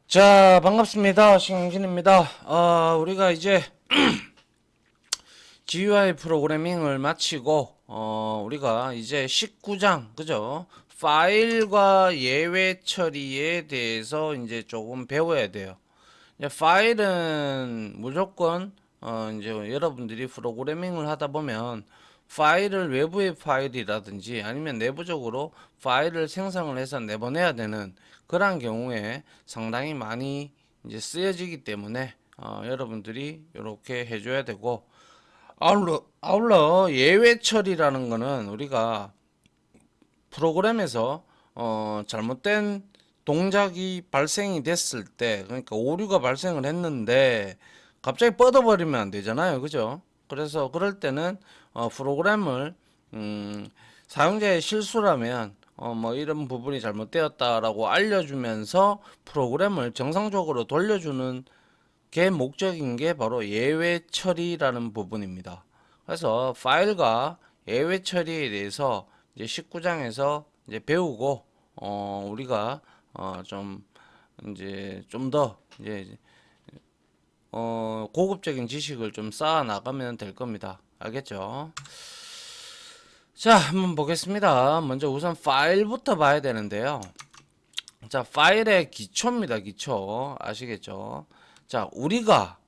자, 반갑습니다. 신진입니다. 우리가 이제 GUI 프로그래밍을 마치고, 우리가 이제 19장, 그죠? 파일과 예외 처리에 대해서 이제 조금 배워야 돼요. 이제 파일은 무조건, 이제 여러분들이 프로그래밍을 하다 보면 파일을 외부의 파일이라든지 아니면 내부적으로 파일을 생성을 해서 내보내야 되는 그런 경우에 상당히 많이 이제 쓰여지기 때문에 여러분들이 이렇게 해줘야 되고, 아울러 예외 처리라는 거는 우리가 프로그램에서 잘못된 동작이 발생이 됐을 때, 그러니까 오류가 발생을 했는데 갑자기 뻗어버리면 안 되잖아요, 그죠? 그래서 그럴 때는 프로그램을 사용자의 실수라면 뭐 이런 부분이 잘못되었다라고 알려주면서 프로그램을 정상적으로 돌려주는 게 목적인 게 바로 예외 처리라는 부분입니다. 그래서 파일과 예외 처리에 대해서 이제 19장에서 이제 배우고 우리가 좀 이제 좀 더 이제 고급적인 지식을 좀 쌓아 나가면 될 겁니다. 알겠죠? 자, 한번 보겠습니다. 먼저 우선 파일부터 봐야 되는데요. 자, 파일의 기초입니다. 기초. 아시겠죠? 자, 우리가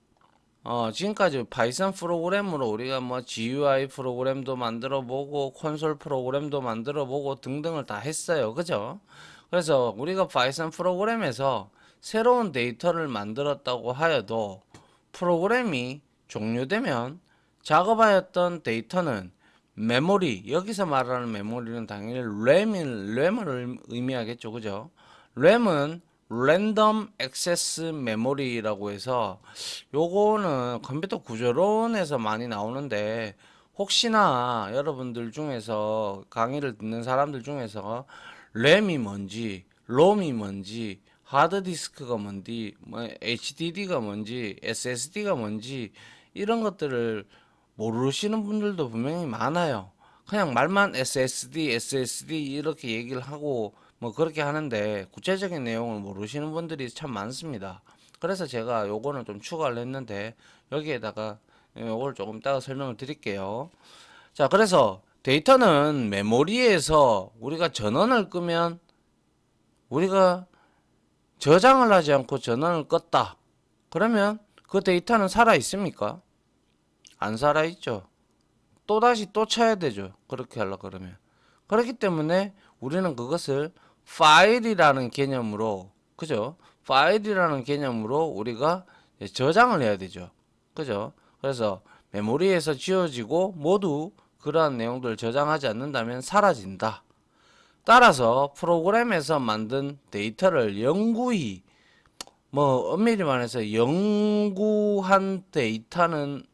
지금까지 파이썬 프로그램으로 우리가 뭐 GUI 프로그램도 만들어 보고 콘솔 프로그램도 만들어 보고 등등을 다 했어요. 그죠? 그래서 우리가 파이썬 프로그램에서 새로운 데이터를 만들었다고 하여도 프로그램이 종료되면 작업하였던 데이터는 메모리, 여기서 말하는 메모리는 당연히 램을 의미하겠죠. 그죠? 램은 랜덤 액세스 메모리라고 해서 요거는 컴퓨터 구조론에서 많이 나오는데, 혹시나 여러분들 중에서 강의를 듣는 사람들 중에서 램이 뭔지, 롬이 뭔지, 하드디스크가 뭔지, 뭐 HDD가 뭔지, SSD가 뭔지 이런 것들을 모르시는 분들도 분명히 많아요. 그냥 말만 SSD, SSD 이렇게 얘기를 하고 뭐 그렇게 하는데 구체적인 내용을 모르시는 분들이 참 많습니다. 그래서 제가 요거는 좀 추가를 했는데 여기에다가 요걸 조금 이따가 설명을 드릴게요. 자, 그래서 데이터는 메모리에서 우리가 전원을 끄면 우리가 저장을 하지 않고 전원을 껐다. 그러면 그 데이터는 살아 있습니까? 안 살아 있죠. 또다시 또 쳐야 되죠. 그렇게 하려 그러면. 그렇기 때문에 우리는 그것을 파일이라는 개념으로, 그죠? 파일이라는 개념으로 우리가 저장을 해야 되죠. 그죠? 그래서 메모리에서 지워지고 모두 그러한 내용들을 저장하지 않는다면 사라진다. 따라서 프로그램에서 만든 데이터를 영구히, 뭐 엄밀히 말해서 영구한 데이터는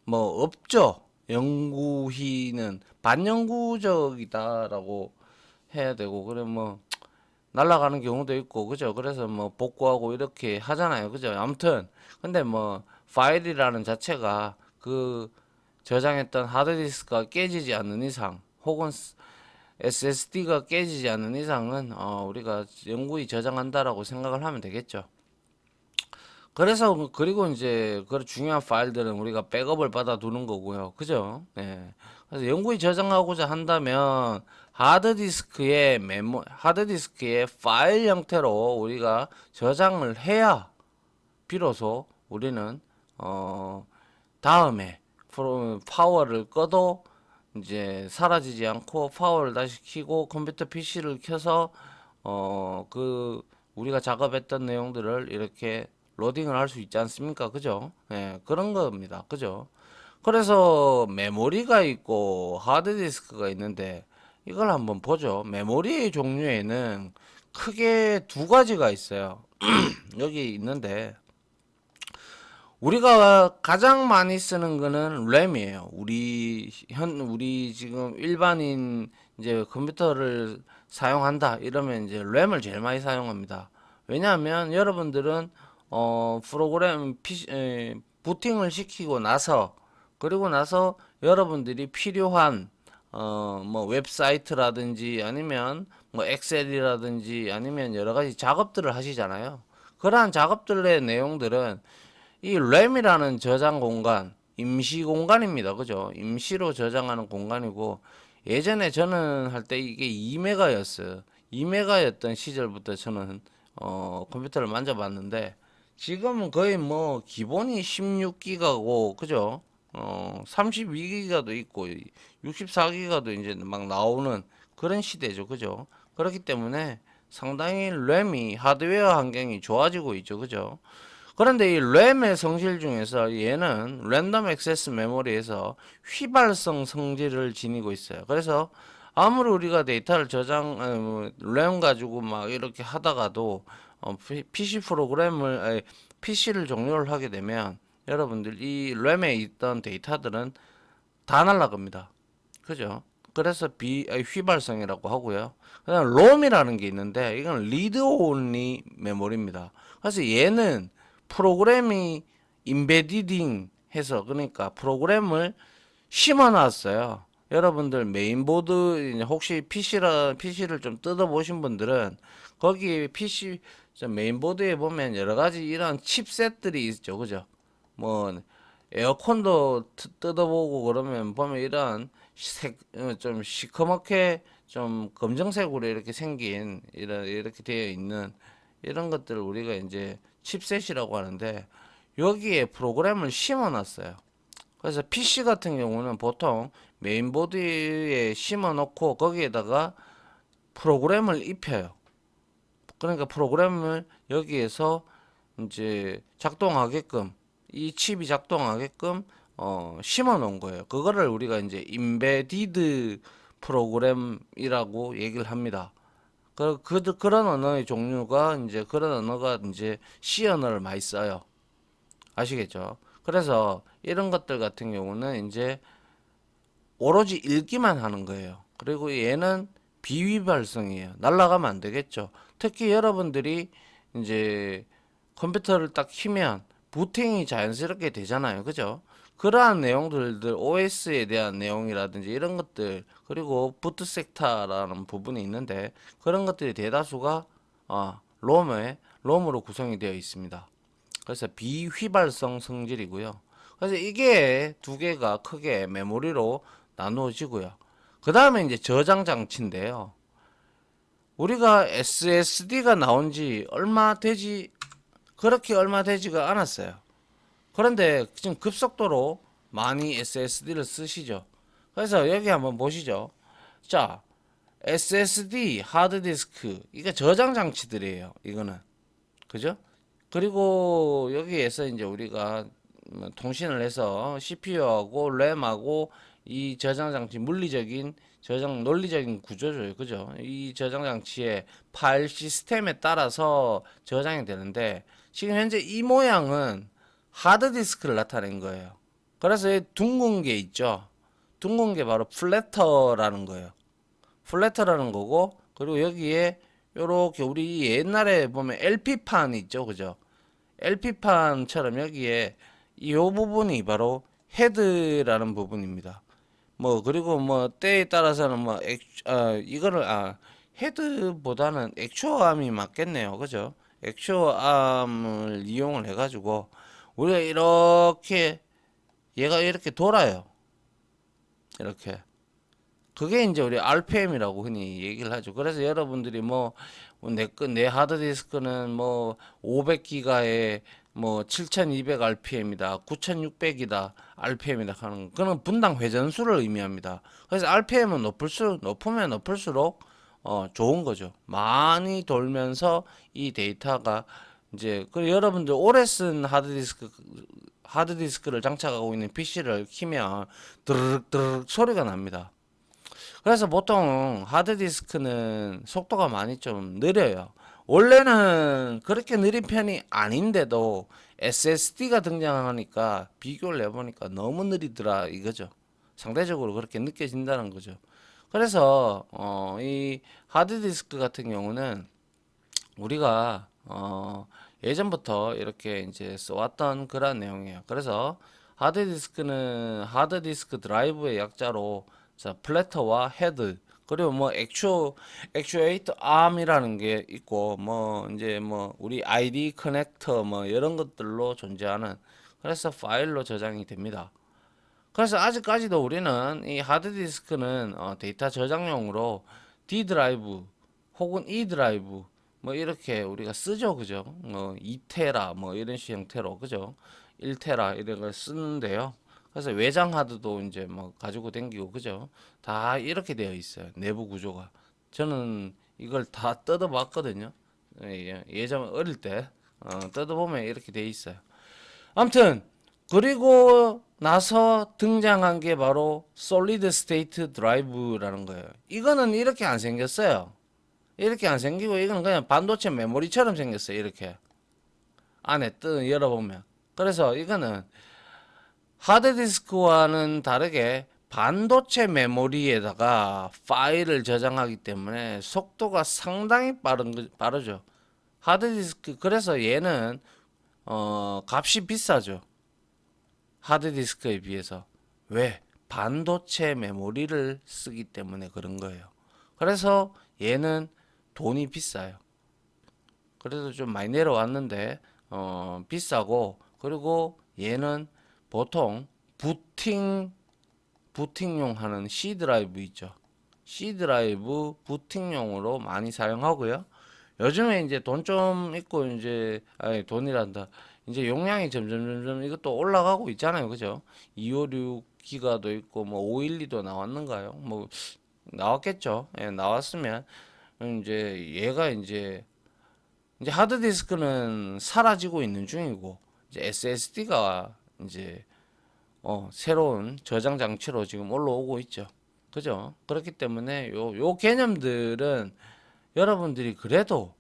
뭐 없죠. 영구히는 반영구적이다라고 해야 되고, 그래 뭐 날아가는 경우도 있고, 그죠? 그래서 뭐 복구하고 이렇게 하잖아요, 그죠? 아무튼 근데 뭐 파일이라는 자체가 그 저장했던 하드디스크가 깨지지 않는 이상, 혹은 SSD가 깨지지 않는 이상은 우리가 영구히 저장한다라고 생각을 하면 되겠죠. 그래서 그리고 이제 그 중요한 파일들은 우리가 백업을 받아 두는 거고요. 그죠? 네. 그래서 영구히 저장하고자 한다면 하드디스크의 파일 형태로 우리가 저장을 해야 비로소 우리는 다음에 파워를 꺼도 이제 사라지지 않고 파워를 다시 켜고 컴퓨터 PC를 켜서 그 우리가 작업했던 내용들을 이렇게 로딩을 할 수 있지 않습니까? 그죠? 예, 그런 겁니다. 그죠? 그래서 메모리가 있고 하드디스크가 있는데 이걸 한번 보죠. 메모리의 종류에는 크게 두 가지가 있어요. 여기 있는데 우리가 가장 많이 쓰는 거는 램이에요. 우리 지금 일반인 이제 컴퓨터를 사용한다 이러면 이제 램을 제일 많이 사용합니다. 왜냐하면 여러분들은 프로그램 부팅을 시키고 나서, 그리고 나서 여러분들이 필요한 뭐 웹사이트라든지 아니면 뭐 엑셀이라든지 아니면 여러 가지 작업들을 하시잖아요. 그러한 작업들의 내용들은 이 램이라는 저장 공간, 임시 공간입니다. 그죠? 임시로 저장하는 공간이고, 예전에 저는 할 때 이게 2메가였어요. 2메가였던 시절부터 저는 컴퓨터를 만져봤는데, 지금은 거의 뭐 기본이 16기가고, 그죠? 32기가도 있고 64기가도 이제 막 나오는 그런 시대죠. 그죠? 그렇기 때문에 상당히 램이 하드웨어 환경이 좋아지고 있죠. 그죠? 그런데 이 램의 성질 중에서 얘는 랜덤 액세스 메모리에서 휘발성 성질을 지니고 있어요. 그래서 아무리 우리가 데이터를 램 가지고 막 이렇게 하다가도 PC 프로그램을 PC를 종료를 하게 되면 여러분들 이 램에 있던 데이터들은 다 날아갑니다. 그죠? 그래서 휘발성이라고 하고요. 그다음 롬이라는 게 있는데 이건 리드 온리 메모리입니다. 그래서 얘는 프로그램이 임베디딩 해서 그러니까 프로그램을 심어 놨어요. 여러분들 메인보드 혹시 PC를 좀 뜯어 보신 분들은 거기 PC 메인보드에 보면 여러 가지 이런 칩셋들이 있죠. 그죠? 뭐 에어컨도 뜯어보고 그러면 보면 이런 좀 시커멓게 좀 검정색으로 이렇게 생긴 이렇게 되어 있는 이런 것들을 우리가 이제 칩셋이라고 하는데 여기에 프로그램을 심어 놨어요. 그래서 PC 같은 경우는 보통 메인보드에 심어 놓고 거기에다가 프로그램을 입혀요. 그러니까 프로그램을 여기에서 이제 작동하게끔 이 칩이 작동하게끔 심어 놓은 거예요. 그거를 우리가 이제 임베디드 프로그램이라고 얘기를 합니다. 그런 언어의 종류가 이제 그런 언어가 이제 C 언어를 많이 써요. 아시겠죠? 그래서 이런 것들 같은 경우는 이제 오로지 읽기만 하는 거예요. 그리고 얘는 비위발성이에요. 날아가면 안 되겠죠. 특히 여러분들이 이제 컴퓨터를 딱 키면 부팅이 자연스럽게 되잖아요. 그죠? 그러한 내용들들 OS에 대한 내용이라든지 이런 것들 그리고 부트 섹터라는 부분이 있는데 그런 것들이 대다수가 롬으로 구성이 되어 있습니다. 그래서 비휘발성 성질이고요. 그래서 이게 두 개가 크게 메모리로 나누어지고요. 그 다음에 이제 저장 장치인데요. 우리가 SSD가 나온 지 그렇게 얼마 되지가 않았어요. 그런데 지금 급속도로 많이 SSD를 쓰시죠. 그래서 여기 한번 보시죠. 자, SSD, 하드디스크, 이게 저장 장치들이에요. 이거는. 그죠? 그리고 여기에서 이제 우리가 통신을 해서 CPU하고 램하고 이 저장 장치 물리적인 저장 논리적인 구조죠. 그죠? 이 저장 장치의 파일 시스템에 따라서 저장이 되는데 지금 현재 이 모양은 하드디스크를 나타낸 거예요. 그래서 이 둥근 게 있죠. 둥근 게 바로 플래터라는 거예요. 플래터라는 거고 그리고 여기에 요렇게 우리 옛날에 보면 LP판 있죠. 그죠? LP판처럼 여기에 이 부분이 바로 헤드라는 부분입니다. 뭐 그리고 뭐 때에 따라서는 뭐 이거를 헤드보다는 액추어암이 맞겠네요. 그죠? 액추어암을 이용을 해가지고 우리가 이렇게 얘가 이렇게 돌아요. 이렇게 그게 이제 우리 RPM이라고 흔히 얘기를 하죠. 그래서 여러분들이 내 하드디스크는 뭐 500기가에 뭐 7200 RPM이다, 9600이다, RPM이다 하는 그런 분당 회전수를 의미합니다. 그래서 RPM은 높으면 높을수록 좋은 거죠. 많이 돌면서 이 데이터가 이제 여러분들 오래 쓴 하드디스크를 장착하고 있는 PC를 키면 드르륵 드르륵 소리가 납니다. 그래서 보통 하드디스크는 속도가 많이 좀 느려요. 원래는 그렇게 느린 편이 아닌데도 SSD가 등장하니까 비교를 해보니까 너무 느리더라 이거죠. 상대적으로 그렇게 느껴진다는 거죠. 그래서 이 하드디스크 같은 경우는 우리가 예전부터 이렇게 이제 써왔던 그런 내용이에요. 그래서 하드디스크는 하드디스크 드라이브의 약자로 자, 플래터와 헤드 그리고 뭐 액추에이터 암이라는 게 있고 뭐 이제 뭐 우리 ID 커넥터 뭐 이런 것들로 존재하는, 그래서 파일로 저장이 됩니다. 그래서 아직까지도 우리는 이 하드디스크는 데이터 저장용으로 D 드라이브 혹은 E 드라이브 뭐 이렇게 우리가 쓰죠, 그죠? 뭐 2테라 뭐 이런 식 형태로, 그죠? 1테라 이런 걸 쓰는데요. 그래서 외장 하드도 이제 뭐 가지고 댕기고, 그죠? 다 이렇게 되어 있어요, 내부 구조가. 저는 이걸 다 뜯어봤거든요. 예전 어릴 때 뜯어보면 이렇게 돼 있어요. 아무튼 그리고 나서 등장한 게 바로 솔리드 스테이트 드라이브라는 거예요. 이거는 이렇게 안 생겼어요. 이렇게 안 생기고 이거는 그냥 반도체 메모리처럼 생겼어요. 이렇게 안에 열어보면. 그래서 이거는 하드디스크와는 다르게 반도체 메모리에다가 파일을 저장하기 때문에 속도가 상당히 빠르죠. 하드디스크, 그래서 얘는 값이 비싸죠, 하드디스크에 비해서. 왜? 반도체 메모리를 쓰기 때문에 그런 거예요. 그래서 얘는 돈이 비싸요. 그래도 좀 많이 내려왔는데 비싸고, 그리고 얘는 보통 부팅용 하는 C 드라이브 있죠. C 드라이브 부팅용으로 많이 사용하고요. 요즘에 이제 돈 좀 있고 이제, 아니 돈이란다, 이제 용량이 점점 이것도 올라가고 있잖아요, 그죠? 256기가도 있고 뭐 512도 나왔는가요? 뭐 나왔겠죠. 예, 나왔으면 이제 얘가 이제 하드디스크는 사라지고 있는 중이고, 이제 SSD가 이제 새로운 저장 장치로 지금 올라오고 있죠. 그죠? 그렇기 때문에 요 개념들은 여러분들이 그래도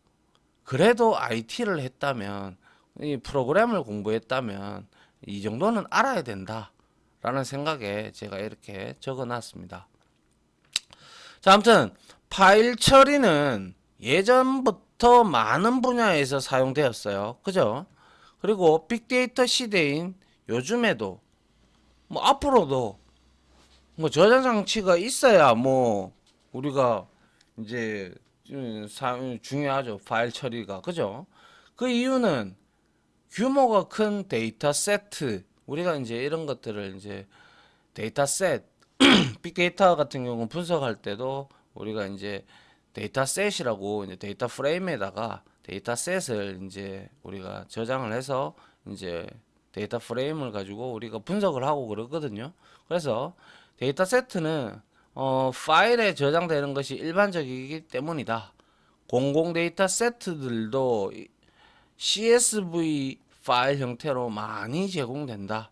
IT를 했다면, 이 프로그램을 공부했다면 이 정도는 알아야 된다라는 생각에 제가 이렇게 적어 놨습니다. 자, 아무튼 파일 처리는 예전부터 많은 분야에서 사용되었어요. 그죠? 그리고 빅데이터 시대인 요즘에도, 뭐 앞으로도 뭐 저장 장치가 있어야 뭐 우리가 이제 중요하죠, 파일 처리가. 그죠? 그 이유는 규모가 큰 데이터 세트, 우리가 이제 이런 것들을 이제 데이터 셋, 빅데이터 같은 경우는 분석할 때도 우리가 이제 데이터 셋이라고, 이제 데이터 프레임에다가 데이터 셋을 이제 우리가 저장을 해서 이제 데이터 프레임을 가지고 우리가 분석을 하고 그러거든요. 그래서 데이터 세트는 파일에 저장되는 것이 일반적이기 때문이다. 공공 데이터 세트들도 CSV 파일 형태로 많이 제공된다.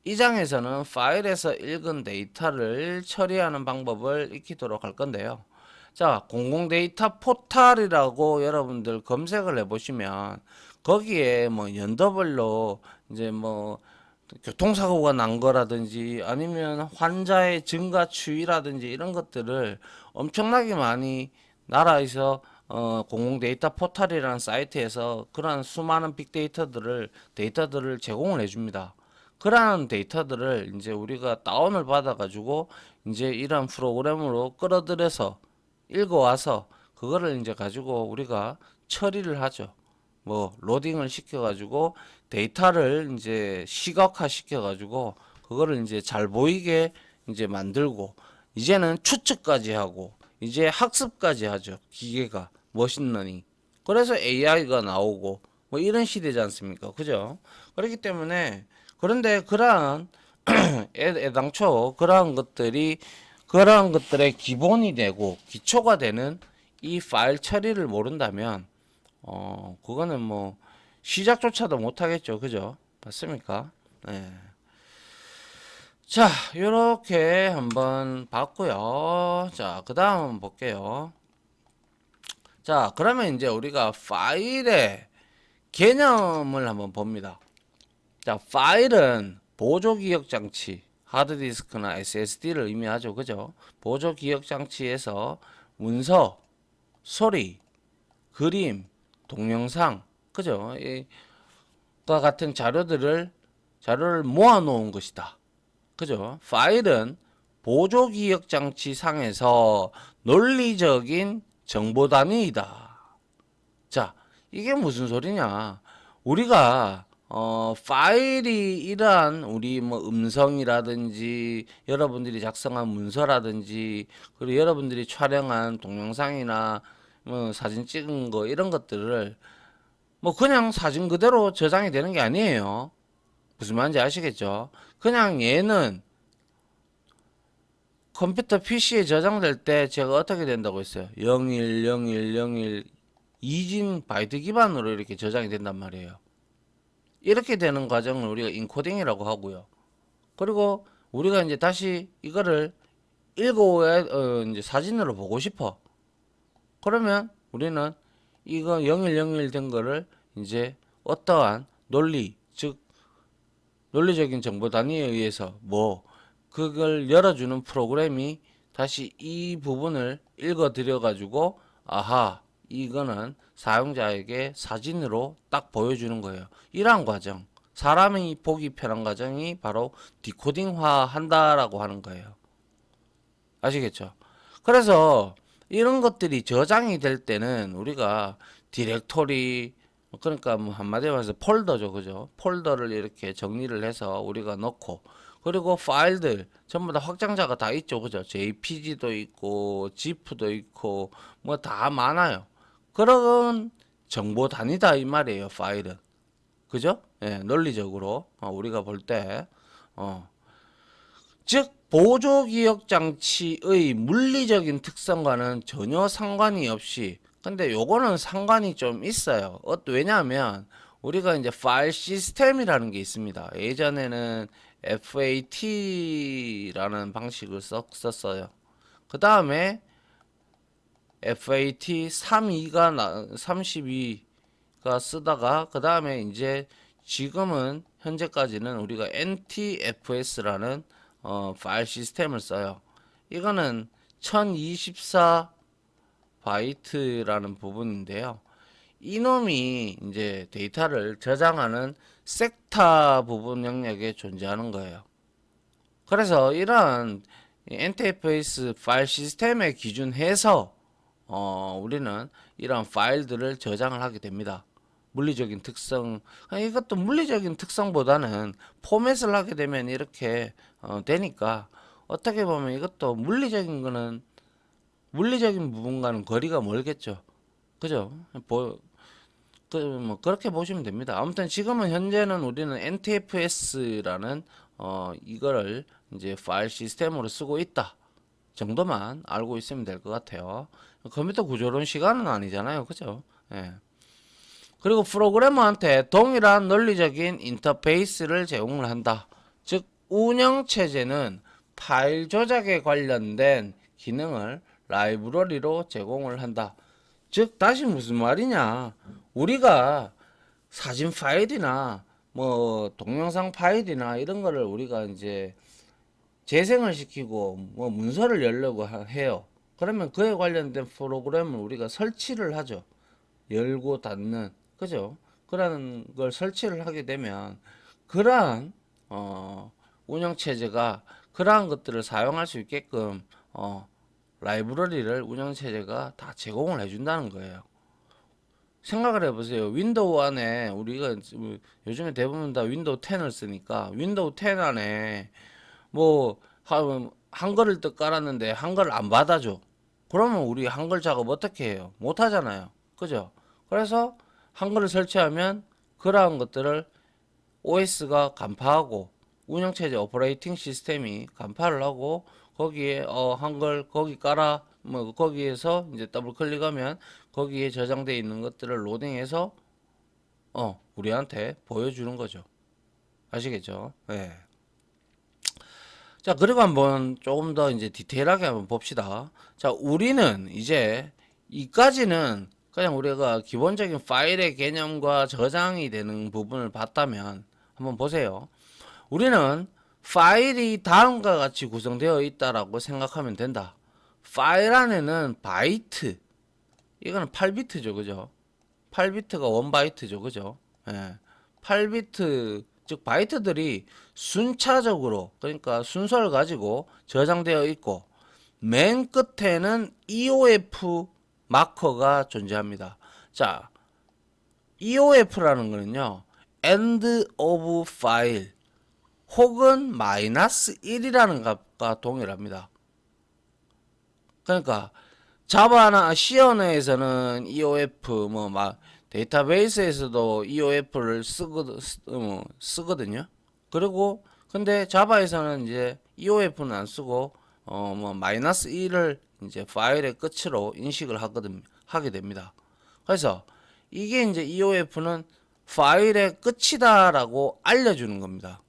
이 장에서는 파일에서 읽은 데이터를 처리하는 방법을 익히도록 할 건데요. 자, 공공 데이터 포탈이라고 여러분들 검색을 해보시면 거기에 뭐 연도별로 이제 뭐 교통사고가 난 거라든지 아니면 환자의 증가 추이라든지 이런 것들을 엄청나게 많이 나라에서 공공 데이터 포탈이라는 사이트에서 그러한 수많은 데이터들을 제공을 해줍니다. 그러한 데이터들을 이제 우리가 다운을 받아가지고 이제 이러한 프로그램으로 끌어들여서 읽어와서 그거를 이제 가지고 우리가 처리를 하죠. 뭐 로딩을 시켜가지고 데이터를 이제 시각화 시켜가지고 그거를 이제 잘 보이게 이제 만들고, 이제는 추측까지 하고 이제 학습까지 하죠, 기계가. 머신러닝. 그래서 AI가 나오고 뭐 이런 시대지 않습니까? 그죠? 그렇기 때문에, 그런데 그러한 애당초 그러한 것들의 기본이 되고 기초가 되는 이 파일 처리를 모른다면 그거는 뭐 시작조차도 못 하겠죠. 그죠? 맞습니까? 네. 자, 요렇게 한번 봤고요. 자, 그 다음 볼게요. 자, 그러면 이제 우리가 파일의 개념을 한번 봅니다. 자, 파일은 보조 기억 장치, 하드디스크나 SSD를 의미하죠. 그죠? 보조 기억 장치에서 문서, 소리, 그림, 동영상, 그죠? 이과 같은 자료를 모아 놓은 것이다. 그죠? 파일은 보조기억장치 상에서 논리적인 정보 단위이다. 자, 이게 무슨 소리냐? 우리가 파일이 이러한 우리 뭐 음성이라든지 여러분들이 작성한 문서라든지 그리고 여러분들이 촬영한 동영상이나 뭐 사진 찍은 거 이런 것들을 뭐 그냥 사진 그대로 저장이 되는 게 아니에요. 무슨 말인지 아시겠죠? 그냥 얘는 컴퓨터 PC에 저장될 때 제가 어떻게 된다고 했어요? 010101 이진 바이트 기반으로 이렇게 저장이 된단 말이에요. 이렇게 되는 과정을 우리가 인코딩이라고 하고요. 그리고 우리가 이제 다시 이거를 이제 사진으로 보고 싶어. 그러면 우리는 이거 0101 된 거를 이제 어떠한 논리, 즉 논리적인 정보 단위에 의해서 뭐 그걸 열어주는 프로그램이 다시 이 부분을 읽어 드려 가지고 아하 이거는 사용자에게 사진으로 딱 보여주는 거예요. 이러한 과정, 사람이 보기 편한 과정이 바로 디코딩화 한다라고 하는 거예요. 아시겠죠? 그래서 이런 것들이 저장이 될 때는 우리가 디렉토리, 그러니까 뭐 한마디로 말해서 폴더죠, 그죠? 폴더를 이렇게 정리를 해서 우리가 넣고, 그리고 파일들 전부 다 확장자가 다 있죠, 그죠? JPG도 있고 ZIP도 있고 뭐 다 많아요. 그런 정보 단위다 이 말이에요, 파일은. 그죠? 예, 논리적으로 우리가 볼 때, 즉 보조기억 장치의 물리적인 특성과는 전혀 상관이 없이, 근데 요거는 상관이 좀 있어요. 왜냐하면 우리가 이제 파일 시스템이라는 게 있습니다. 예전에는 FAT라는 방식을 썼어요. 그 다음에 FAT 32가 쓰다가 그 다음에 이제 지금은 현재까지는 우리가 NTFS라는 파일 시스템을 써요. 이거는 1024 바이트라는 부분인데요. 이놈이 이제 데이터를 저장하는 섹터 부분 영역에 존재하는 거예요. 그래서 이러한 NTFS 파일 시스템에 기준해서 우리는 이러한 파일들을 저장을 하게 됩니다. 물리적인 특성, 이것도 물리적인 특성보다는 포맷을 하게 되면 이렇게 되니까 어떻게 보면 이것도 물리적인 거는 물리적인 부분과는 거리가 멀겠죠. 그죠? 뭐 그렇게 보시면 됩니다. 아무튼 지금은 현재는 우리는 NTFS라는 이거를 이제 파일 시스템으로 쓰고 있다 정도만 알고 있으면 될 것 같아요. 컴퓨터 구조론 시간은 아니잖아요. 그죠? 예. 그리고 프로그래머한테 동일한 논리적인 인터페이스를 제공을 한다. 즉 운영체제는 파일 조작에 관련된 기능을 라이브러리로 제공을 한다. 즉 다시 무슨 말이냐, 우리가 사진 파일이나 뭐 동영상 파일이나 이런 거를 우리가 이제 재생을 시키고 뭐 문서를 열려고 해요. 그러면 그에 관련된 프로그램을 우리가 설치를 하죠. 열고 닫는, 그죠? 그러한 걸 설치를 하게 되면 그러한 운영 체제가 그러한 것들을 사용할 수 있게끔 라이브러리를 운영 체제가 다 제공을 해준다는 거예요. 생각을 해보세요. 윈도우 안에 우리가 요즘에 대부분 다 윈도우 10을 쓰니까 윈도우 10 안에 뭐 한글을 뜻 깔았는데 한글을 안 받아줘. 그러면 우리 한글 작업 어떻게 해요? 못 하잖아요. 그죠? 그래서 한글을 설치하면 그러한 것들을 OS가 간파하고 운영체제 오퍼레이팅 시스템이 간파를 하고 거기에 한글 거기 깔아 뭐 거기에서 이제 더블 클릭하면 거기에 저장되어 있는 것들을 로딩해서 우리한테 보여주는 거죠. 아시겠죠? 네. 자, 그리고 한번 조금 더 이제 디테일하게 한번 봅시다. 자, 우리는 이제 이까지는 그냥 우리가 기본적인 파일의 개념과 저장이 되는 부분을 봤다면 한번 보세요. 우리는 파일이 다음과 같이 구성되어 있다라고 생각하면 된다. 파일 안에는 바이트, 이거는 8비트죠, 그죠? 8비트가 1바이트죠, 그죠? 예. 8비트 즉 바이트들이 순차적으로 그러니까 순서를 가지고 저장되어 있고 맨 끝에는 EOF 마커가 존재합니다. 자, EOF라는 거는요. end of file 혹은 마이너스 1이라는 값과 동일합니다. 그러니까 자바나 C 언어에서는 EOF 데이터베이스에서도 EOF를 쓰거든요. 그리고 근데 자바에서는 이제 EOF는 안 쓰고 마이너스 1을 이제 파일의 끝으로 인식을 하게 됩니다. 그래서 이게 이제 EOF는 파일의 끝이다라고 알려주는 겁니다.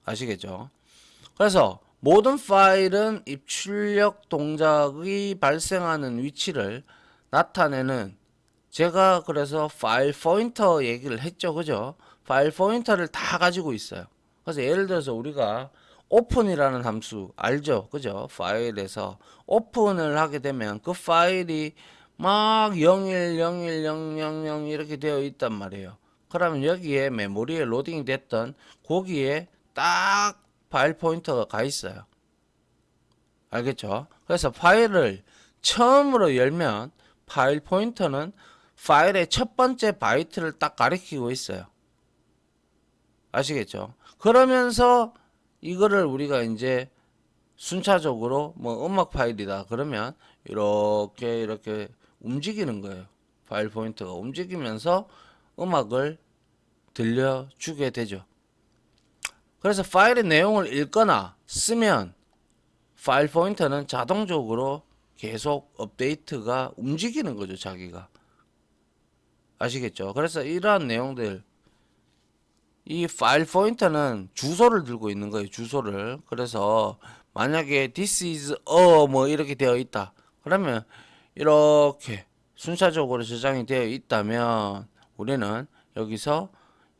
아시겠죠? 그래서 모든 파일은 입출력 동작이 발생하는 위치를 나타내는 제가 그래서 파일 포인터 얘기를 했죠. 그죠? 파일 포인터를 다 가지고 있어요. 그래서 예를 들어서 우리가 오픈이라는 함수 알죠? 그죠? 파일에서 오픈을 하게 되면 그 파일이 막 01010000 이렇게 되어 있단 말이에요. 그러면 여기에 메모리에 로딩이 됐던 거기에 딱 파일 포인터가 가 있어요. 알겠죠? 그래서 파일을 처음으로 열면 파일 포인터는 파일의 첫 번째 바이트를 딱 가리키고 있어요. 아시겠죠? 그러면서 이거를 우리가 이제 순차적으로 뭐 음악 파일이다 그러면 이렇게 움직이는 거예요. 파일 포인터가 움직이면서 음악을 들려주게 되죠. 그래서 파일의 내용을 읽거나 쓰면 파일 포인터는 자동적으로 계속 업데이트가 움직이는 거죠, 자기가. 아시겠죠? 그래서 이러한 내용들, 이 파일 포인터는 주소를 들고 있는 거예요, 주소를. 그래서 만약에 this is a 뭐 이렇게 되어 있다. 그러면 이렇게 순차적으로 저장이 되어 있다면 우리는 여기서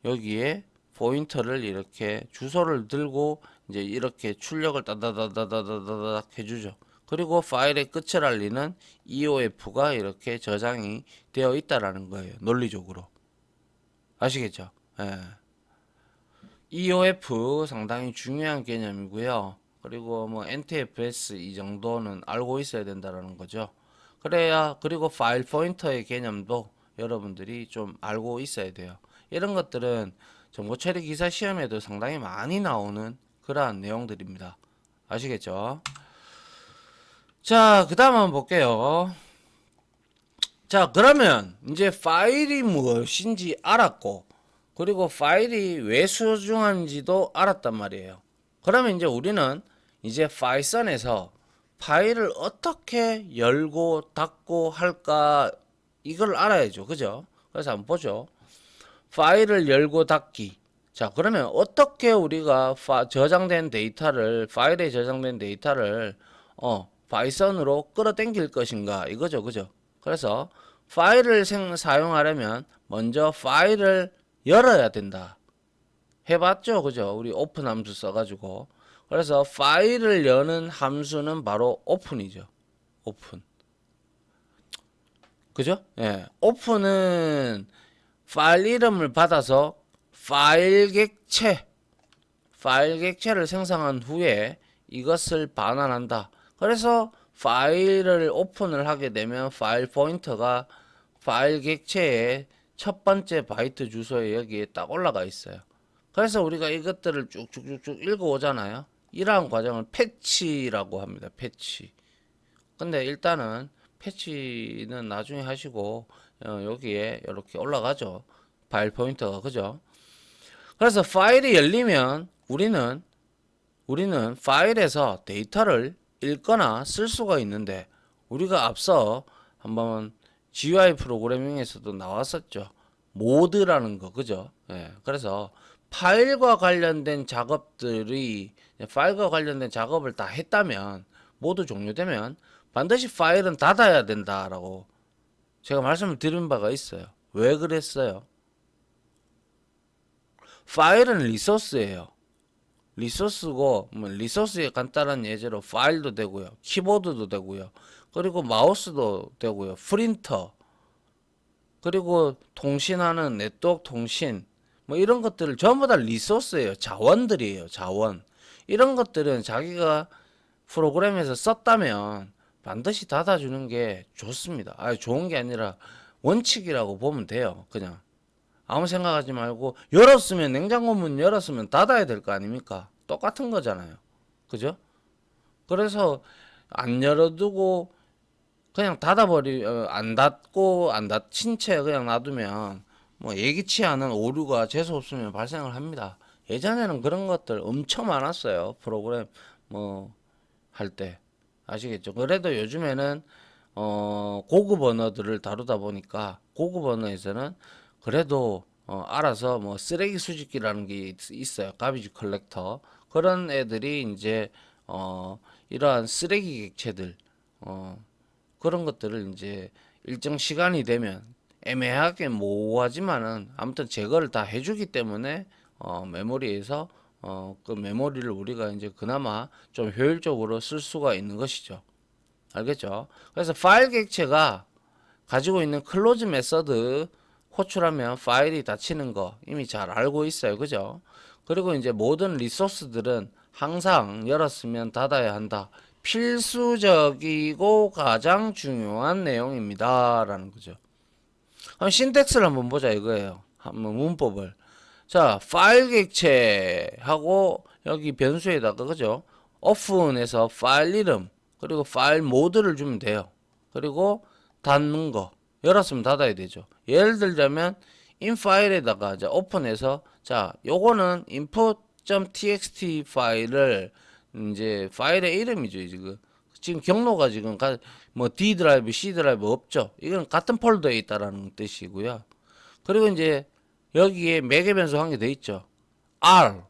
여기에 포인터를 이렇게 주소를 들고 이제 이렇게 출력을 따다다다다다닥 해주죠. 그리고 파일의 끝을 알리는 EOF가 이렇게 저장이 되어 있다라는 거예요. 논리적으로. 아시겠죠? 예. EOF 상당히 중요한 개념이고요. 그리고 뭐 NTFS 이 정도는 알고 있어야 된다라는 거죠. 그래야 그리고 파일 포인터의 개념도 여러분들이 좀 알고 있어야 돼요. 이런 것들은 정보 처리 기사 시험에도 상당히 많이 나오는 그러한 내용들입니다. 아시겠죠? 자, 그 다음 한번 볼게요. 자, 그러면 이제 파일이 무엇인지 알았고 그리고 파일이 왜 소중한지도 알았단 말이에요. 그러면 이제 우리는 이제 파이썬에서 파일을 어떻게 열고 닫고 할까 이걸 알아야죠. 그죠? 그래서 한번 보죠. 파일을 열고 닫기. 자, 그러면 어떻게 우리가 저장된 데이터를 파일에 저장된 데이터를 파이썬으로 끌어당길 것인가 이거죠. 그죠? 그래서 파일을 사용하려면 먼저 파일을 열어야 된다. 해봤죠? 그죠? 우리 오픈 함수 써가지고. 그래서 파일을 여는 함수는 바로 오픈이죠. 오픈. 그죠? 예. 오픈은 파일 이름을 받아서 파일 객체를 생성한 후에 이것을 반환한다. 그래서 파일을 오픈을 하게 되면 파일 포인터가 파일 객체의 첫 번째 바이트 주소에 여기에 딱 올라가 있어요. 그래서 우리가 이것들을 쭉쭉쭉쭉 읽어오잖아요. 이러한 과정을 패치라고 합니다. 패치. 근데 일단은 패치는 나중에 하시고 여기에 이렇게 올라가죠. 파일 포인터가 그죠? 그래서 파일이 열리면 우리는 파일에서 데이터를 읽거나 쓸 수가 있는데 우리가 앞서 한번 GUI 프로그래밍에서도 나왔었죠. 모드라는 거 그죠? 예. 그래서 파일과 관련된 작업을 다 했다면 모두 종료되면 반드시 파일은 닫아야 된다라고 제가 말씀을 드린 바가 있어요. 왜 그랬어요? 파일은 리소스예요. 리소스고 리소스의 간단한 예제로 파일도 되고요. 키보드도 되고요. 그리고 마우스도 되고요. 프린터 그리고 통신하는 네트워크 통신 뭐 이런 것들을 전부 다 리소스예요. 자원들이에요. 자원. 이런 것들은 자기가 프로그램에서 썼다면 반드시 닫아주는 게 좋습니다. 좋은 게 아니라 원칙이라고 보면 돼요. 그냥 아무 생각하지 말고 열었으면 냉장고 문 열었으면 닫아야 될 거 아닙니까? 똑같은 거잖아요. 그죠? 그래서 안 열어두고 그냥 안 닫고 안 닫힌 채 그냥 놔두면 뭐 예기치 않은 오류가 재수 없으면 발생을 합니다. 예전에는 그런 것들 엄청 많았어요. 프로그램 뭐 할 때. 아시겠죠? 그래도 요즘에는 고급 언어들을 다루다 보니까 고급 언어에서는 그래도 알아서 뭐 쓰레기 수집기라는 게 있어요. 가비지 컬렉터. 그런 애들이 이제 이러한 쓰레기 객체들 그런 것들을 이제 일정 시간이 되면 애매하게 모호하지만은 아무튼 제거를 다 해주기 때문에 메모리에서 그 메모리를 우리가 이제 그나마 좀 효율적으로 쓸 수가 있는 것이죠. 알겠죠? 그래서 파일 객체가 가지고 있는 클로즈 메서드 호출하면 파일이 닫히는 거 이미 잘 알고 있어요. 그죠? 그리고 이제 모든 리소스들은 항상 열었으면 닫아야 한다. 필수적이고 가장 중요한 내용입니다. 라는 거죠. 그럼 신텍스를 한번 보자 이거예요. 한번 문법을. 자, 파일 객체하고 여기 변수에다가 그죠? open에서 파일 이름 그리고 파일 모드를 주면 돼요. 그리고 닫는 거 열었으면 닫아야 되죠. 예를 들자면 in 파일에다가 이제 open해서 자, 요거는 input.txt 파일을 이제 파일의 이름이죠. 지금 경로가 지금 뭐 D 드라이브, C 드라이브 없죠. 이건 같은 폴더에 있다라는 뜻이고요. 그리고 이제 여기에 매개 변수 한 개 더 있죠. R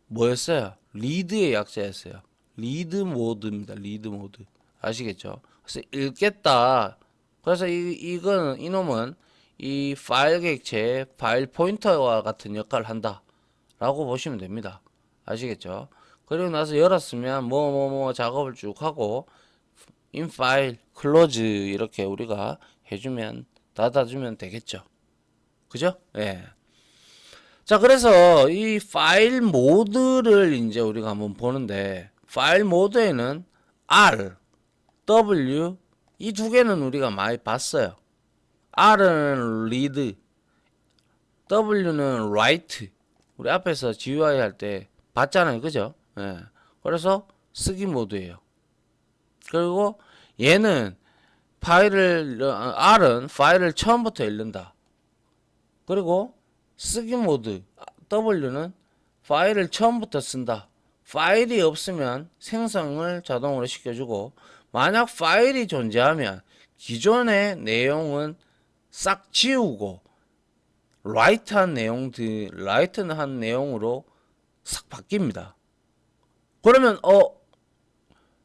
뭐였어요? 리드의 약자였어요. 리드 모드입니다. 리드 모드 아시겠죠? 그래서 읽겠다. 그래서 이거는 이놈은 이 파일 객체 파일 포인터와 같은 역할을 한다라고 보시면 됩니다. 아시겠죠? 그리고 나서 열었으면 뭐 작업을 쭉 하고 in file close 이렇게 우리가 해주면 닫아주면 되겠죠. 그죠? 예. 자, 그래서 이 파일 모드를 이제 우리가 한번 보는데 파일 모드에는 R, W 이 두 개는 우리가 많이 봤어요. R은 read, W는 write. 우리 앞에서 GUI 할 때 봤잖아요. 그죠? 예. 그래서 쓰기 모드예요. 그리고 얘는 R은 파일을 처음부터 읽는다. 그리고 쓰기 모드 W는 파일을 처음부터 쓴다. 파일이 없으면 생성을 자동으로 시켜주고 만약 파일이 존재하면 기존의 내용은 싹 지우고 라이트한 내용으로 싹 바뀝니다. 그러면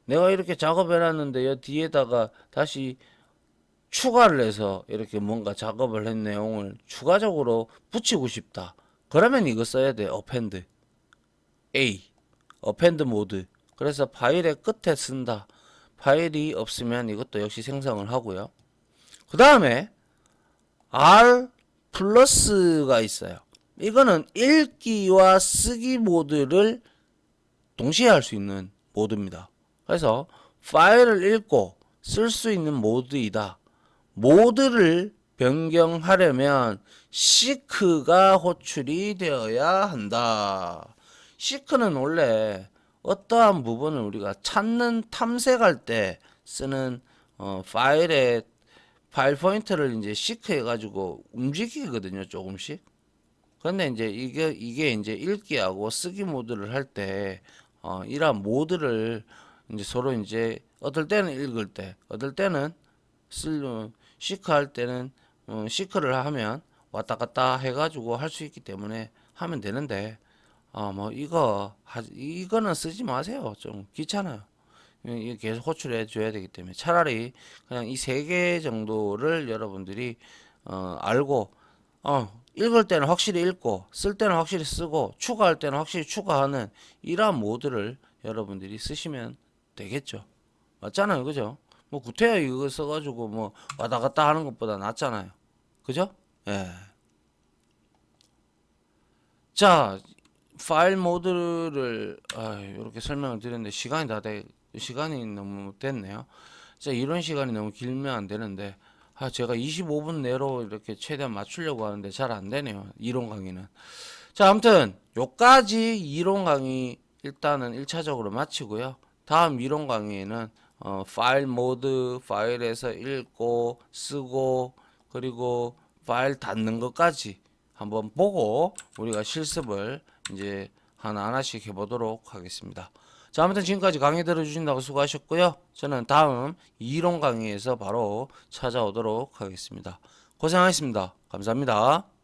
내가 이렇게 작업해놨는데 요 뒤에다가 다시 추가를 해서 이렇게 뭔가 작업을 한 내용을 추가적으로 붙이고 싶다. 그러면 이거 써야 돼. append A append 모드. 그래서 파일의 끝에 쓴다. 파일이 없으면 이것도 역시 생성을 하고요. 그 다음에 R 플러스가 있어요. 이거는 읽기와 쓰기 모드를 동시에 할 수 있는 모드입니다. 그래서 파일을 읽고 쓸 수 있는 모드이다. 모드를 변경하려면 시크가 호출이 되어야 한다. 시크는 원래 어떠한 부분을 우리가 찾는 탐색할 때 쓰는 파일 포인터를 이제 시크 해가지고 움직이거든요, 조금씩. 근데 이제 이게 이제 읽기하고 쓰기 모드를 할 때 이러한 모드를 이제 서로 이제 어떨 때는 읽을 때, 어떨 때는 시크 할 때는 시크를 하면 왔다 갔다 해가지고 할 수 있기 때문에 하면 되는데 뭐 이거는 쓰지 마세요. 좀 귀찮아요. 이게 계속 호출해 줘야 되기 때문에 차라리 그냥 이 세 개 정도를 여러분들이 알고 읽을 때는 확실히 읽고 쓸 때는 확실히 쓰고 추가할 때는 확실히 추가하는 이러한 모드를 여러분들이 쓰시면 되겠죠. 맞잖아요. 그죠? 뭐 구태여 이거 써가지고 뭐 왔다 갔다 하는 것보다 낫잖아요. 그죠? 예. 자, 파일 모드를 이렇게 설명을 드렸는데 시간이 너무 됐네요. 자, 이런 시간이 너무 길면 안 되는데 제가 25분 내로 이렇게 최대한 맞추려고 하는데 잘 안 되네요. 이론 강의는. 자, 아무튼 요까지 이론 강의 일단은 1차적으로 마치고요. 다음 이론 강의에는 파일 모드, 파일에서 읽고 쓰고 그리고 파일 닫는 것까지 한번 보고 우리가 실습을 이제 하나하나씩 해보도록 하겠습니다. 자, 아무튼 지금까지 강의 들어주신다고 수고하셨고요. 저는 다음 이론 강의에서 바로 찾아오도록 하겠습니다. 고생하셨습니다. 감사합니다.